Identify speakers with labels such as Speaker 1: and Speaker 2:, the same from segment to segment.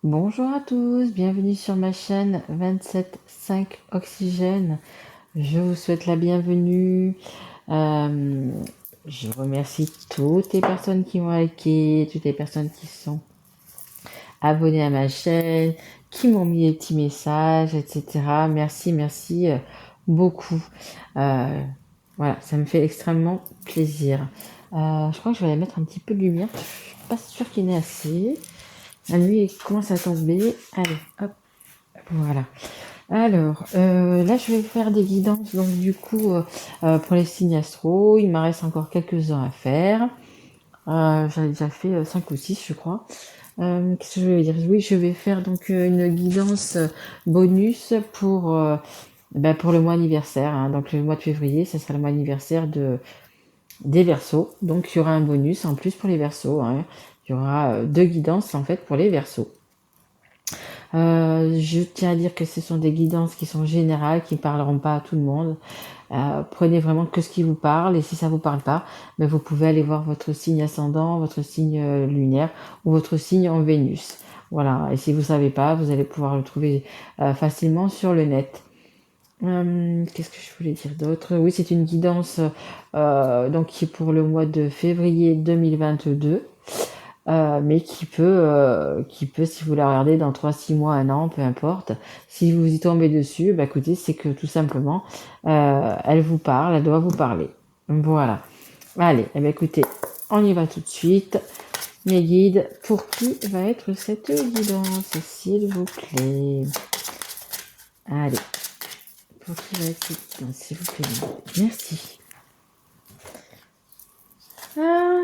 Speaker 1: Bonjour à tous, bienvenue sur ma chaîne 27.5 Oxygène. Je vous souhaite la bienvenue. Euh, je remercie toutes les personnes qui m'ont liké, toutes les personnes qui sont abonnées à ma chaîne, qui m'ont mis des petits messages, etc. Merci, merci beaucoup. Euh, voilà, ça me fait extrêmement plaisir. Je crois que je vais aller mettre un petit peu de lumière. Je suis pas sûre qu'il y en ait assez. La nuit commence à tomber. Allez, hop, voilà. Alors, là, je vais faire des guidances. Donc, du coup, pour les signes astro, il m'en reste encore quelques-uns à faire. J'en ai déjà fait 5 ou 6, je crois. Qu'est-ce que je vais dire? Oui, je vais faire donc une guidance bonus pour le mois anniversaire, hein. Donc, le mois de février, ça sera le mois anniversaire des Verseaux. Donc, il y aura un bonus en plus pour les Verseaux, hein. Il y aura 2 guidances en fait pour les Verseaux. Je tiens à dire que ce sont des guidances qui sont générales, qui ne parleront pas à tout le monde. Prenez vraiment que ce qui vous parle, et si ça vous parle pas, ben vous pouvez aller voir votre signe ascendant, votre signe lunaire ou votre signe en Vénus. Voilà, et si vous savez pas, vous allez pouvoir le trouver facilement sur le net. Qu'est-ce que je voulais dire d'autre? Oui, c'est une guidance donc qui est pour le mois de février 2022. Mais qui peut, si vous la regardez dans 3, 6 mois, un an, peu importe, si vous y tombez dessus, bah écoutez, c'est que tout simplement, elle vous parle, elle doit vous parler. Voilà. Allez, eh bien, écoutez, on y va tout de suite. Mes guides, pour qui va être cette guidance, s'il vous plaît? Allez, pour qui va être cette guidance, s'il vous plaît? Merci. Ah,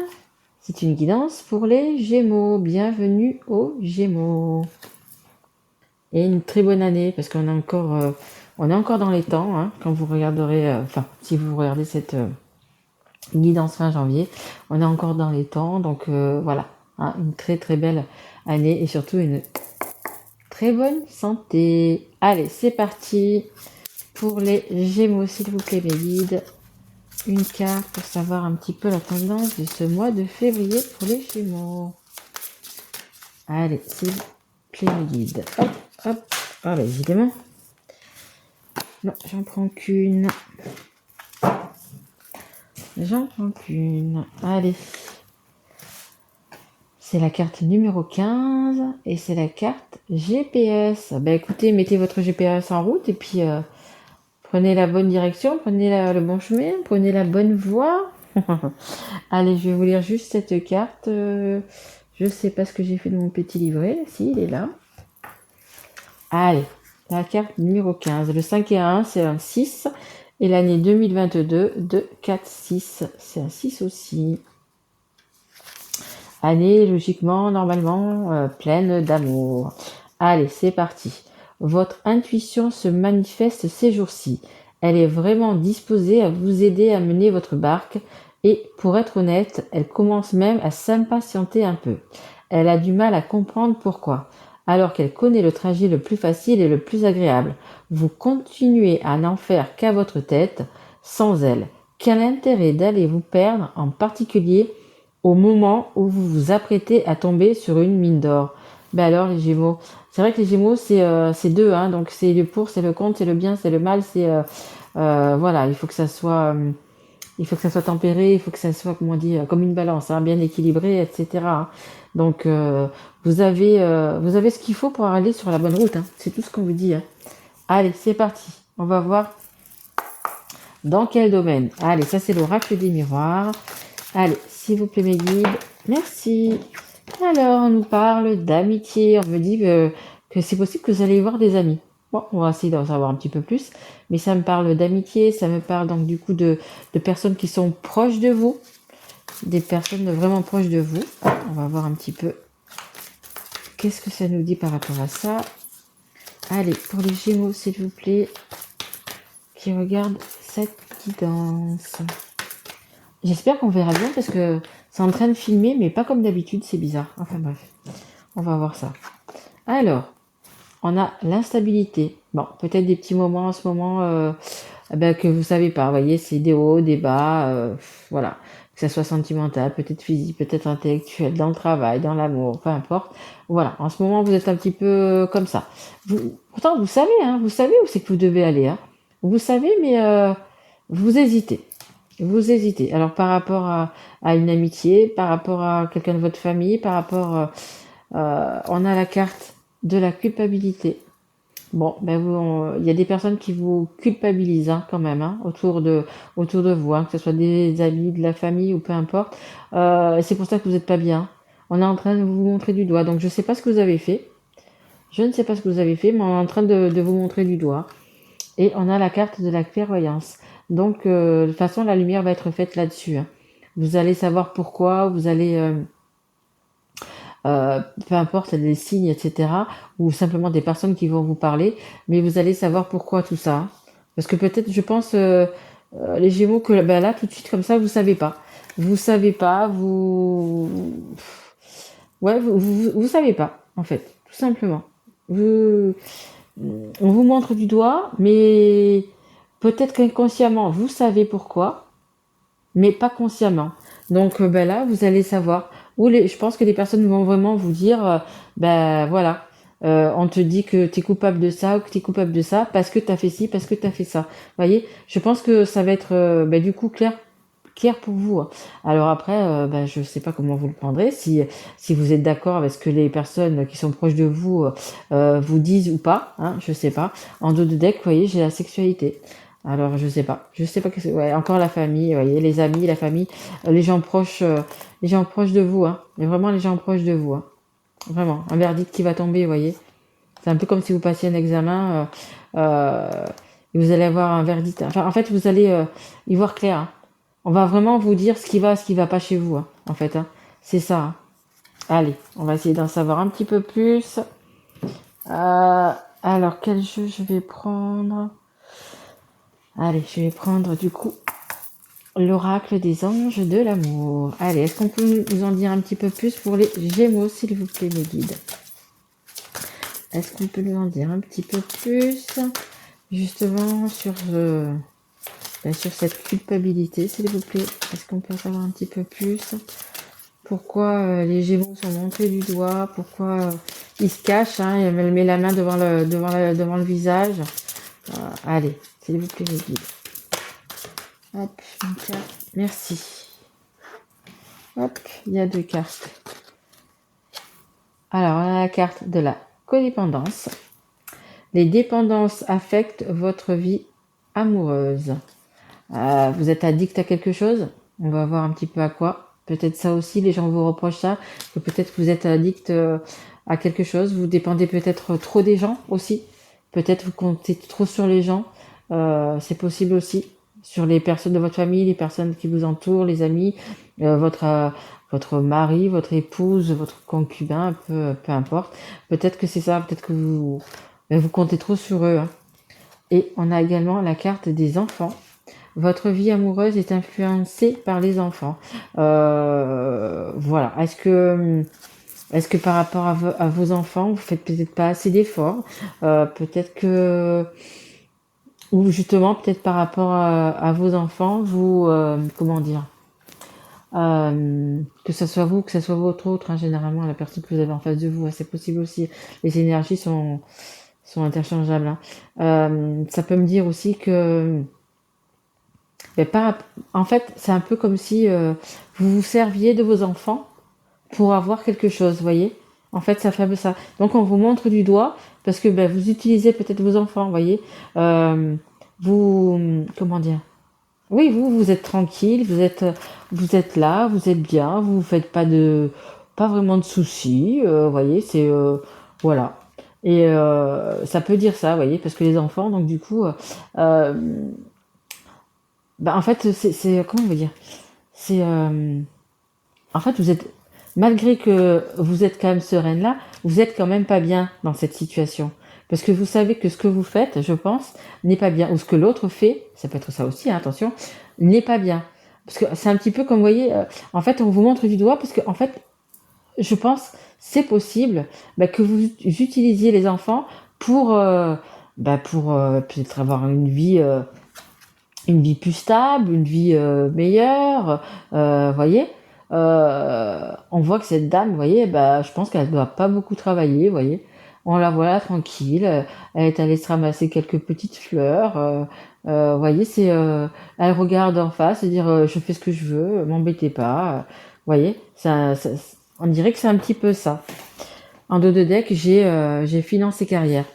Speaker 1: c'est une guidance pour les Gémeaux. Bienvenue aux Gémeaux. Et une très bonne année, parce on est encore dans les temps, hein, quand vous regarderez, enfin, si vous regardez cette guidance fin janvier, on est encore dans les temps, donc voilà, hein, une très très belle année et surtout une très bonne santé. Allez, c'est parti pour les Gémeaux, s'il vous plaît, mes guides. Une carte pour savoir un petit peu la tendance de ce mois de février pour les Gémeaux. Allez, s'il vous plaît, mes guides. Hop, hop. Ah bah évidemment. Non, j'en prends qu'une. J'en prends qu'une. Allez. C'est la carte numéro 15 et c'est la carte GPS. Bah écoutez, mettez votre GPS en route et puis prenez la bonne direction, prenez le bon chemin, prenez la bonne voie. Allez, je vais vous lire juste cette carte. Je sais pas ce que j'ai fait de mon petit livret. Si, il est là. Allez, la carte numéro 15. Le 5 et 1, c'est un 6. Et l'année 2022, 2, 4, 6. C'est un 6 aussi. Année, logiquement, normalement, pleine d'amour. Allez, c'est parti. Votre intuition se manifeste ces jours-ci. Elle est vraiment disposée à vous aider à mener votre barque et, pour être honnête, elle commence même à s'impatienter un peu. Elle a du mal à comprendre pourquoi, alors qu'elle connaît le trajet le plus facile et le plus agréable. Vous continuez à n'en faire qu'à votre tête, sans elle. Quel intérêt d'aller vous perdre, en particulier au moment où vous vous apprêtez à tomber sur une mine d'or? Ben alors les Gémeaux, c'est vrai que les Gémeaux c'est deux, hein, donc c'est le pour, c'est le contre, c'est le bien, c'est le mal, voilà, il faut que ça soit tempéré, il faut que ça soit, comment on dit, comme une balance, hein, bien équilibré, etc. Donc vous avez ce qu'il faut pour aller sur la bonne route, hein. C'est tout ce qu'on vous dit, hein. Allez, c'est parti. On va voir dans quel domaine. Allez, ça c'est l'oracle des miroirs. Allez, s'il vous plaît mes guides. Merci. Alors, on nous parle d'amitié. On me dit que c'est possible que vous allez voir des amis. Bon, on va essayer d'en savoir un petit peu plus. Mais ça me parle d'amitié, ça me parle donc du coup de personnes qui sont proches de vous. Des personnes vraiment proches de vous. On va voir un petit peu qu'est-ce que ça nous dit par rapport à ça. Allez, pour les Gémeaux, s'il vous plaît, qui regardent cette guidance. J'espère qu'on verra bien parce que c'est en train de filmer, mais pas comme d'habitude, c'est bizarre. Enfin bref, on va voir ça. Alors, on a l'instabilité. Bon, peut-être des petits moments en ce moment que vous savez pas. Vous voyez, c'est des hauts, des bas, voilà. que ça soit sentimental, peut-être physique, peut-être intellectuel, dans le travail, dans l'amour, peu importe. Voilà, en ce moment, vous êtes un petit peu comme ça. Pourtant, vous savez, hein, vous savez où c'est que vous devez aller. Hein. Vous savez, mais vous hésitez. Vous hésitez. Alors, par rapport à une amitié, par rapport à quelqu'un de votre famille, par rapport... on a la carte de la culpabilité. Bon, ben il y a des personnes qui vous culpabilisent hein, quand même hein, autour de vous, hein, que ce soit des amis, de la famille ou peu importe. Et c'est pour ça que vous n'êtes pas bien. On est en train de vous montrer du doigt. Donc je ne sais pas ce que vous avez fait. Je ne sais pas ce que vous avez fait, mais on est en train de vous montrer du doigt. Et on a la carte de la clairvoyance. Donc de toute façon, la lumière va être faite là-dessus. Hein. Vous allez savoir pourquoi, vous allez... peu importe les signes, etc., ou simplement des personnes qui vont vous parler, mais vous allez savoir pourquoi tout ça. Parce que peut-être, je pense, les Gémeaux, que ben là, tout de suite, comme ça, vous savez pas. Vous savez pas, Ouais, vous savez pas, en fait, tout simplement. Vous... On vous montre du doigt, mais peut-être qu'inconsciemment, vous savez pourquoi, mais pas consciemment. Donc ben là, vous allez savoir. Je pense que les personnes vont vraiment vous dire, ben voilà, on te dit que tu es coupable de ça ou que tu es coupable de ça parce que tu as fait ci, parce que tu as fait ça. Vous voyez, je pense que ça va être ben, du coup clair pour vous. Hein. Alors après, ben, je sais pas comment vous le prendrez, si vous êtes d'accord avec ce que les personnes qui sont proches de vous vous disent ou pas, hein, je sais pas. En dos de deck, vous voyez, j'ai la sexualité. Alors je sais pas que c'est, ouais, encore la famille, vous voyez, les amis, la famille, les gens proches de vous, hein, mais vraiment les gens proches de vous, hein. Vraiment, un verdict qui va tomber, vous voyez. C'est un peu comme si vous passiez un examen, et vous allez avoir un verdict. Enfin, en fait, vous allez y voir clair. Hein. On va vraiment vous dire ce qui va pas chez vous, hein, en fait. Hein. C'est ça. Hein. Allez, on va essayer d'en savoir un petit peu plus. Alors, quel jeu je vais prendre? Allez, je vais prendre du coup l'oracle des anges de l'amour. Allez, est-ce qu'on peut nous en dire un petit peu plus pour les Gémeaux, s'il vous plaît, mes guides? Est-ce qu'on peut nous en dire un petit peu plus, justement, sur cette culpabilité, s'il vous plaît? Est-ce qu'on peut en savoir un petit peu plus? Pourquoi les Gémeaux sont montrés du doigt? Pourquoi ils se cachent hein, et elle met la main devant le visage? Allez, s'il vous plaît, mes guides. Hop, une carte. Merci. Hop, il y a 2 cartes. Alors, on a la carte de la codépendance. Les dépendances affectent votre vie amoureuse. Vous êtes addict à quelque chose? On va voir un petit peu à quoi. Peut-être ça aussi, les gens vous reprochent ça. Que peut-être que vous êtes addict à quelque chose. Vous dépendez peut-être trop des gens aussi. Peut-être vous comptez trop sur les gens. C'est possible aussi. Sur les personnes de votre famille, les personnes qui vous entourent, les amis, votre mari, votre épouse, votre concubin, peu importe. Peut-être que c'est ça, peut-être que vous comptez trop sur eux. Hein. Et on a également la carte des enfants. Votre vie amoureuse est influencée par les enfants. Voilà. Est-ce que par rapport à vos enfants, vous faites peut-être pas assez d'efforts? Peut-être que ou justement, peut-être par rapport à vos enfants, vous, comment dire, que ce soit vous, que ce soit votre autre, hein, généralement la personne que vous avez en face de vous, hein, c'est possible aussi. Les énergies sont interchangeables. Hein. Ça peut me dire aussi que, ben, en fait, c'est un peu comme si vous vous serviez de vos enfants pour avoir quelque chose, vous voyez. En fait, ça fait un peu ça. Donc, on vous montre du doigt parce que ben, vous utilisez peut-être vos enfants, vous voyez. Comment dire? Oui, vous êtes tranquille, vous êtes là, vous êtes bien, vous faites pas vraiment de soucis, vous voyez, c'est, voilà. Et ça peut dire ça, vous voyez, parce que les enfants, donc du coup, bah, en fait, comment on va dire? C'est, en fait, malgré que vous êtes quand même sereine là, vous êtes quand même pas bien dans cette situation. Parce que vous savez que ce que vous faites, je pense, n'est pas bien. Ou ce que l'autre fait, ça peut être ça aussi, hein, attention, n'est pas bien. Parce que c'est un petit peu comme, vous voyez, en fait, on vous montre du doigt parce que, en fait, je pense, c'est possible bah, que vous utilisiez les enfants pour peut-être avoir une vie une vie plus stable, une vie meilleure, voyez. On voit que cette dame, vous voyez, bah, je pense qu'elle ne doit pas beaucoup travailler, vous voyez. On la voit là tranquille, elle est allée se ramasser quelques petites fleurs. Vous voyez, elle regarde en face et dire je fais ce que je veux, m'embêtez pas. Vous voyez, on dirait que c'est un petit peu ça. En dos de deck, j'ai finance et carrière.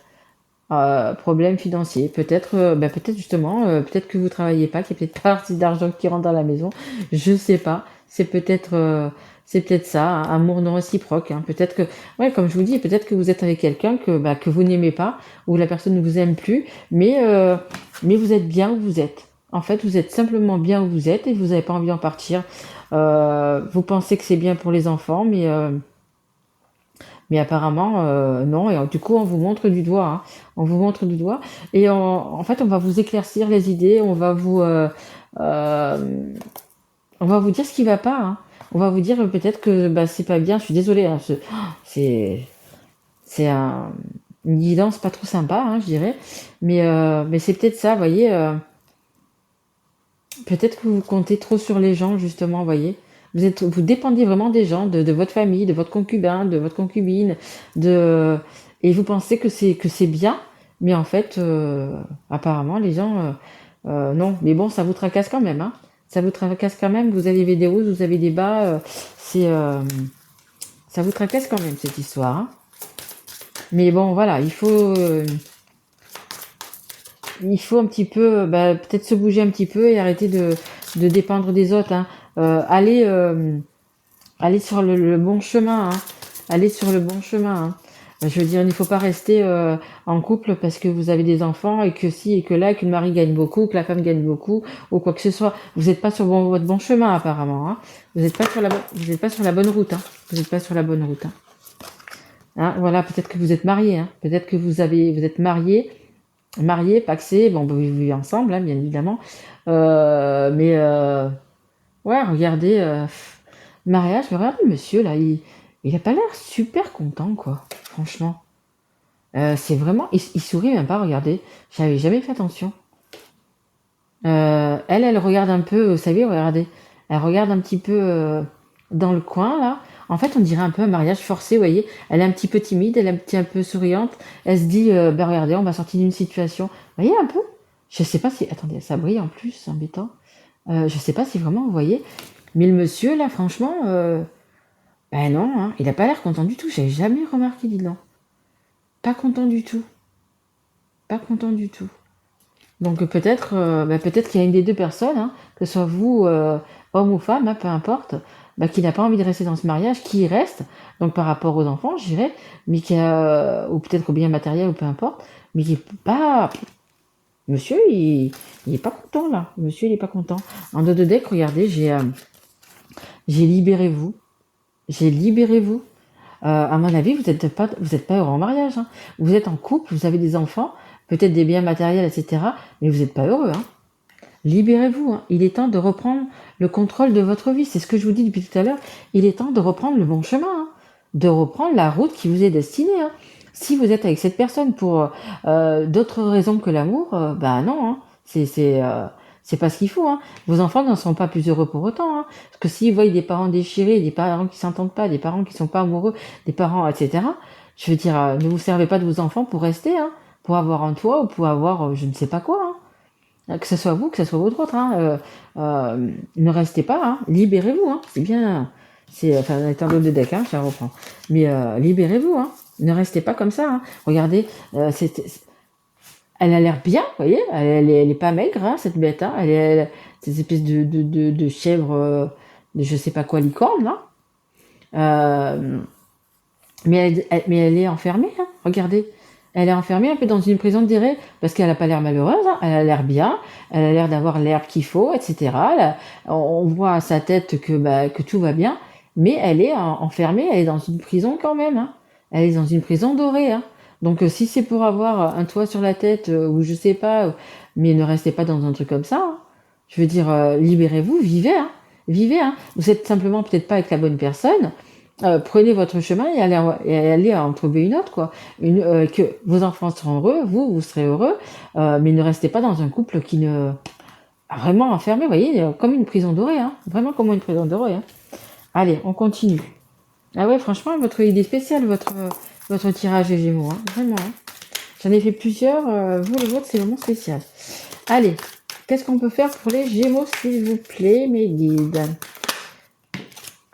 Speaker 1: Problème financier. Peut-être, peut-être justement, peut-être que vous travaillez pas, qu'il y a peut-être pas assez d'argent qui rentre dans la maison. Je sais pas. C'est peut-être ça, un amour non réciproque. Hein. Peut-être que, ouais, comme je vous dis, peut-être que vous êtes avec quelqu'un que vous n'aimez pas, ou la personne ne vous aime plus, mais vous êtes bien où vous êtes. En fait, vous êtes simplement bien où vous êtes et vous n'avez pas envie d'en partir. Vous pensez que c'est bien pour les enfants, mais apparemment, non. Et du coup, on vous montre du doigt. Hein. On vous montre du doigt. Et en fait, on va vous éclaircir les idées. Euh, on va vous dire ce qui va pas. Hein. On va vous dire peut-être que bah, c'est pas bien. Je suis désolée. Hein, c'est c'est une guidance pas trop sympa, hein, je dirais. Mais c'est peut-être ça, vous voyez. Peut-être que vous comptez trop sur les gens, justement, vous voyez. Vous dépendiez vraiment des gens, de votre famille, de votre concubin, de votre concubine, de, et vous pensez que c'est bien, mais en fait, apparemment, les gens, non. Mais bon, ça vous tracasse quand même, hein. Ça vous tracasse quand même. Vous avez des hauts, vous avez des bas. C'est, ça vous tracasse quand même cette histoire. Hein. Mais bon, voilà, il faut un petit peu, bah, peut-être se bouger un petit peu et arrêter de dépendre des autres. Hein. Aller sur le bon chemin. Hein. Aller sur le bon chemin. Hein. Je veux dire, il ne faut pas rester en couple parce que vous avez des enfants et que si et que là, que le mari gagne beaucoup, que la femme gagne beaucoup ou quoi que ce soit. Vous n'êtes pas sur votre bon chemin apparemment. Hein. Vous n'êtes pas sur vous n'êtes pas sur la bonne route. Hein. Vous n'êtes pas sur la bonne route. Hein. Hein, voilà, peut-être que vous êtes marié. Hein. Peut-être que vous êtes marié, paxé, bon, vous vivez ensemble, hein, bien évidemment. Ouais, regardez, mariage, mais regardez le monsieur, là, il a pas l'air super content, quoi, franchement. C'est vraiment, il sourit même pas, regardez, j'avais jamais fait attention. Elle regarde un peu, vous savez, regardez, elle regarde un petit peu dans le coin, là. En fait, on dirait un peu un mariage forcé, vous voyez. Elle est un petit peu timide, elle est un peu souriante. Elle se dit, ben regardez, on va sortir d'une situation. Vous voyez un peu? Je sais pas si... Attendez, ça brille en plus, c'est embêtant. Je sais pas si vraiment vous voyez. Mais le monsieur, là, franchement, ben non, hein, il a pas l'air content du tout. J'avais jamais remarqué, dis donc. Pas content du tout. Pas content du tout. Donc peut-être qu'il y a une des deux personnes, hein, que ce soit vous, homme ou femme, hein, peu importe, bah, qui n'a pas envie de rester dans ce mariage, qui y reste, donc par rapport aux enfants, je dirais, mais ou peut-être au bien matériel, ou peu importe, mais qui est pas... Monsieur, il est pas content, là. Monsieur, il est pas content. En dos de deck, regardez, j'ai libéré-vous. J'ai libéré-vous. À mon avis, vous êtes pas heureux en mariage. Hein. Vous êtes en couple, vous avez des enfants, peut-être des biens matériels, etc. Mais vous n'êtes pas heureux. Hein. Libérez-vous. Hein. Il est temps de reprendre le contrôle de votre vie. C'est ce que je vous dis depuis tout à l'heure. Il est temps de reprendre le bon chemin. Hein. De reprendre la route qui vous est destinée. Hein. Si vous êtes avec cette personne pour d'autres raisons que l'amour, ben non. Hein. C'est pas ce qu'il faut. Hein. Vos enfants n'en seront pas plus heureux pour autant. Hein. Parce que s'ils voient des parents déchirés, des parents qui s'entendent pas, des parents qui sont pas amoureux, des parents, etc. Je veux dire, ne vous servez pas de vos enfants pour rester, hein, pour avoir un toit ou pour avoir je ne sais pas quoi. Hein. Que ce soit vous, que ce soit votre autre. Hein. Ne restez pas. Hein. Libérez-vous. Hein. C'est bien. C'est enfin étant de deck, hein, ça reprend. Mais libérez-vous. Hein. Ne restez pas comme ça. Hein. Regardez, elle a l'air bien, vous voyez, elle est pas maigre, hein, cette bête, hein, cette espèce de chèvre, de je sais pas quoi, licorne, là. Euh, mais elle est enfermée, hein, regardez. Elle est enfermée un peu dans une prison de dirait, parce qu'elle a pas l'air malheureuse, hein, elle a l'air bien, elle a l'air d'avoir l'herbe qu'il faut, etc. On voit à sa tête que tout va bien, mais elle est enfermée, elle est dans une prison quand même, hein. Elle est dans une prison dorée, hein. Donc si c'est pour avoir un toit sur la tête, ou je sais pas, mais ne restez pas dans un truc comme ça, hein. Je veux dire, libérez-vous, vivez, hein. Vivez, hein. Vous êtes simplement peut-être pas avec la bonne personne, prenez votre chemin et allez en trouver une autre, quoi. Que vos enfants seront heureux, vous serez heureux, mais ne restez pas dans un couple vraiment enfermé, vous voyez, comme une prison dorée, hein. Vraiment comme une prison dorée, hein. Allez, on continue. Ah ouais, franchement, votre idée spéciale, votre tirage des Gémeaux, hein. Vraiment, hein. J'en ai fait plusieurs. Vous, le vôtre, c'est vraiment spécial. Allez, qu'est-ce qu'on peut faire pour les Gémeaux, s'il vous plaît, mes guides?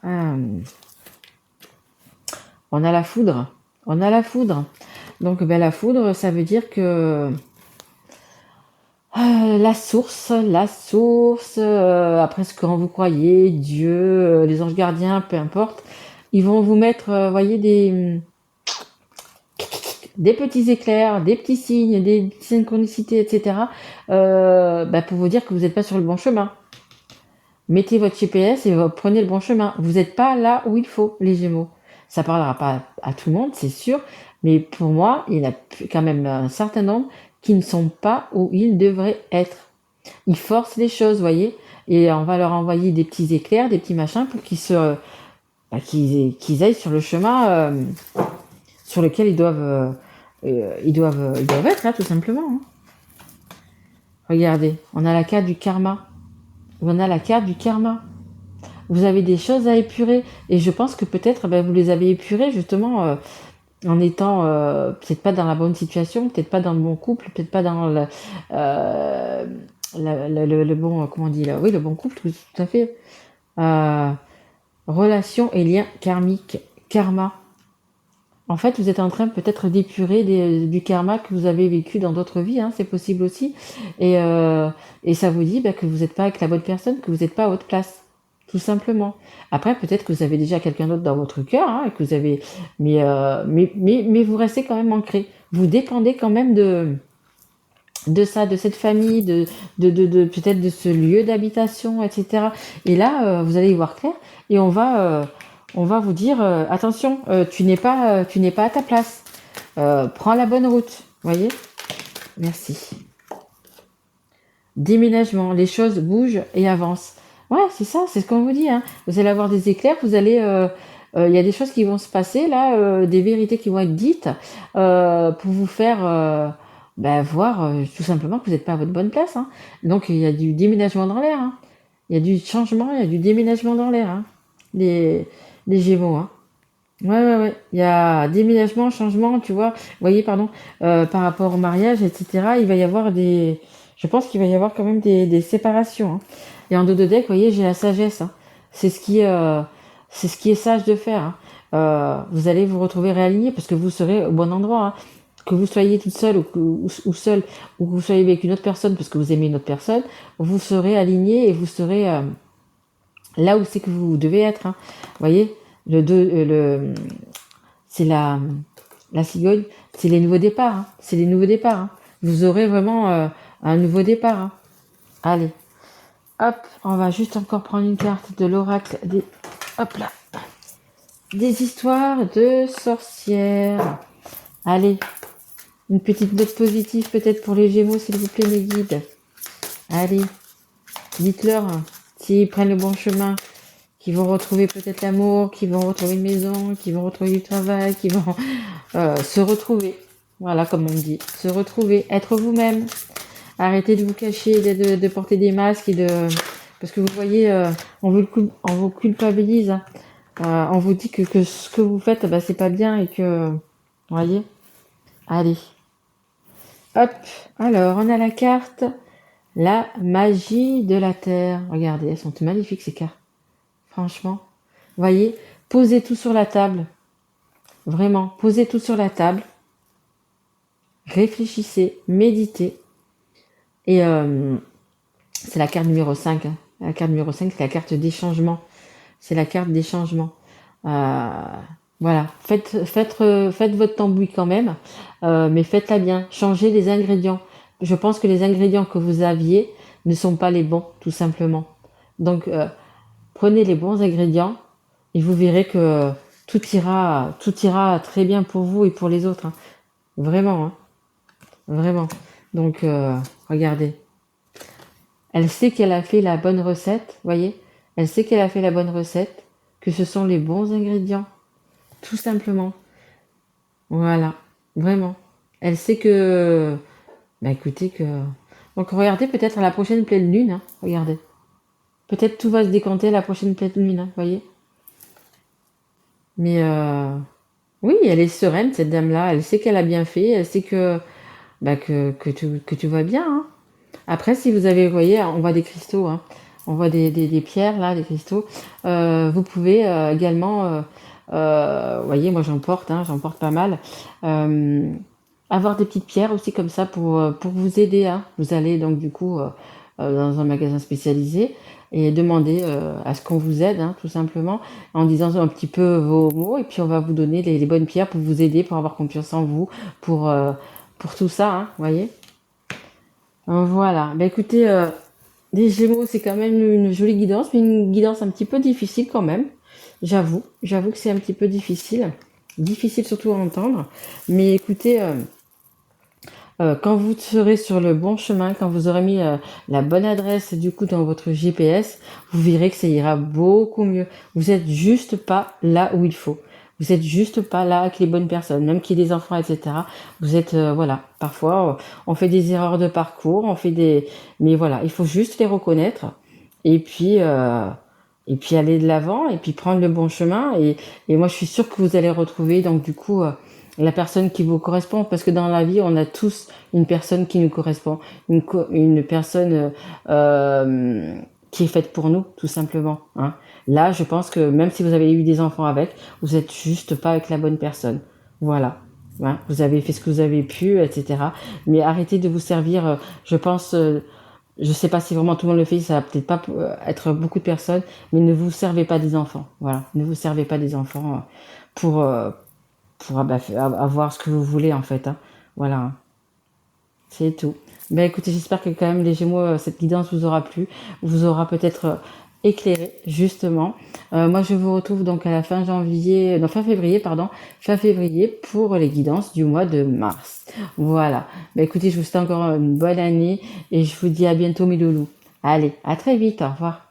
Speaker 1: On a la foudre. On a la foudre. Donc, ben, la foudre, ça veut dire que la source, après ce que vous croyez, Dieu, les anges gardiens, peu importe, ils vont vous mettre, voyez, des petits éclairs, des petits signes, des synchronicités, etc. Pour vous dire que vous n'êtes pas sur le bon chemin. Mettez votre GPS et prenez le bon chemin. Vous n'êtes pas là où il faut, les Gémeaux. Ça parlera pas à tout le monde, c'est sûr, mais pour moi, il y en a quand même un certain nombre qui ne sont pas où ils devraient être. Ils forcent les choses, voyez, et on va leur envoyer des petits éclairs, des petits machins pour qu'ils aillent sur le chemin sur lequel ils doivent être là, tout simplement, hein. Regardez, on a la carte du karma. On a la carte du karma. Vous avez des choses à épurer, et je pense que peut-être vous les avez épurées justement en étant peut-être pas dans la bonne situation, peut-être pas dans le bon couple, peut-être pas dans le bon, comment on dit là, oui, le bon couple, tout à fait. Relations et liens karmiques, karma. En fait, vous êtes en train peut-être d'épurer du karma que vous avez vécu dans d'autres vies, hein, c'est possible aussi. Et ça vous dit que vous n'êtes pas avec la bonne personne, que vous n'êtes pas à votre place, tout simplement. Après, peut-être que vous avez déjà quelqu'un d'autre dans votre cœur, hein, et que vous avez, mais vous restez quand même ancré. Vous dépendez quand même de ça, de cette famille, peut-être de ce lieu d'habitation, etc. Et là, vous allez y voir clair, et on va vous dire attention, tu n'es pas à ta place. Prends la bonne route, voyez. Merci. Déménagement, les choses bougent et avancent. Ouais, c'est ça, c'est ce qu'on vous dit, hein. Vous allez avoir des éclairs, vous allez il y a des choses qui vont se passer là, des vérités qui vont être dites pour vous faire voir tout simplement que vous n'êtes pas à votre bonne place, hein. Donc il y a du déménagement dans l'air, hein. Il y a du changement, il y a du déménagement dans l'air, hein. Les Gémeaux, hein. Ouais. Il y a déménagement, changement, tu vois. Vous voyez, pardon, par rapport au mariage, etc. Il va y avoir je pense qu'il va y avoir quand même des séparations, hein. Et en dos de deck, vous voyez, j'ai la sagesse, hein. C'est ce qui, est sage de faire, hein. Vous allez vous retrouver réaligné parce que vous serez au bon endroit, hein. Que vous soyez toute seule ou seul, ou que vous soyez avec une autre personne parce que vous aimez une autre personne, vous serez aligné et vous serez là où c'est que vous devez être, hein. Vous voyez, c'est la cigogne, c'est les nouveaux départs, hein. C'est les nouveaux départs, hein. Vous aurez vraiment un nouveau départ, hein. Allez, hop, on va juste encore prendre une carte de l'oracle hop là, des histoires de sorcières. Allez, une petite note positive peut-être pour les Gémeaux, s'il vous plaît, mes guides. Allez, dites-leur s'ils prennent le bon chemin, qui vont retrouver peut-être l'amour, qui vont retrouver une maison, qui vont retrouver du travail, qui vont se retrouver. Voilà, comme on dit, se retrouver, être vous-même. Arrêtez de vous cacher, de porter des masques parce que vous voyez, on vous culpabilise, hein. On vous dit que ce que vous faites, c'est pas bien et que, vous voyez. Allez, hop. Alors, on a la carte, la magie de la terre. Regardez, elles sont magnifiques ces cartes. Franchement, voyez, posez tout sur la table. Vraiment, posez tout sur la table. Réfléchissez, méditez. Et c'est la carte numéro 5, hein. La carte numéro 5, c'est la carte des changements. C'est la carte des changements. Voilà, faites votre tambouille quand même, mais faites-la bien. Changez les ingrédients. Je pense que les ingrédients que vous aviez ne sont pas les bons, tout simplement. Donc, prenez les bons ingrédients et vous verrez que tout ira très bien pour vous et pour les autres, hein. Vraiment, hein. Vraiment. Donc, regardez. Elle sait qu'elle a fait la bonne recette, voyez. Elle sait qu'elle a fait la bonne recette, que ce sont les bons ingrédients, tout simplement. Voilà, vraiment. Elle sait que, écoutez, que Donc regardez peut-être à la prochaine pleine lune, hein, regardez. Peut-être tout va se décanter à la prochaine pleine lune, hein, voyez. Mais oui, elle est sereine, cette dame-là. Elle sait qu'elle a bien fait. Elle sait que, bah, que tu vas bien, hein. Après, si vous avez, vous voyez, on voit des cristaux, hein. On voit des pierres, là, des cristaux. Vous pouvez également, vous voyez, moi j'en porte pas mal. Euh, Avoir des petites pierres aussi comme ça pour vous aider, hein. Vous allez donc du coup dans un magasin spécialisé et demander à ce qu'on vous aide, hein, tout simplement, en disant un petit peu vos mots et puis on va vous donner les bonnes pierres pour vous aider, pour avoir confiance en vous, pour tout ça, hein, vous voyez. Voilà. Bah écoutez, les Gémeaux, c'est quand même une jolie guidance, mais une guidance un petit peu difficile quand même. J'avoue que c'est un petit peu difficile. Difficile surtout à entendre. Mais écoutez, quand vous serez sur le bon chemin, quand vous aurez mis la bonne adresse du coup dans votre GPS, vous verrez que ça ira beaucoup mieux. Vous êtes juste pas là où il faut. Vous êtes juste pas là avec les bonnes personnes, même qu'il y ait des enfants, etc. Vous êtes, voilà, parfois on fait des erreurs de parcours, mais voilà, il faut juste les reconnaître et puis aller de l'avant et puis prendre le bon chemin. Et moi, je suis sûre que vous allez retrouver donc du coup la personne qui vous correspond, parce que dans la vie, on a tous une personne qui nous correspond, une personne qui est faite pour nous, tout simplement, hein. Là, je pense que même si vous avez eu des enfants avec, vous êtes juste pas avec la bonne personne. Voilà. Hein, vous avez fait ce que vous avez pu, etc. Mais arrêtez de vous servir, je pense, je sais pas si vraiment tout le monde le fait, ça va peut-être pas être beaucoup de personnes, mais ne vous servez pas des enfants. Voilà. Ne vous servez pas des enfants pour, avoir ce que vous voulez en fait, hein. Voilà, hein. C'est tout. Ben écoutez, j'espère que quand même les Gémeaux, cette guidance vous aura plu, vous aura peut-être éclairé justement. Moi, je vous retrouve donc à la fin janvier, non fin février, pardon, fin février pour les guidances du mois de mars. Voilà. Ben écoutez, je vous souhaite encore une bonne année et je vous dis à bientôt mes loulous. Allez, à très vite, au revoir.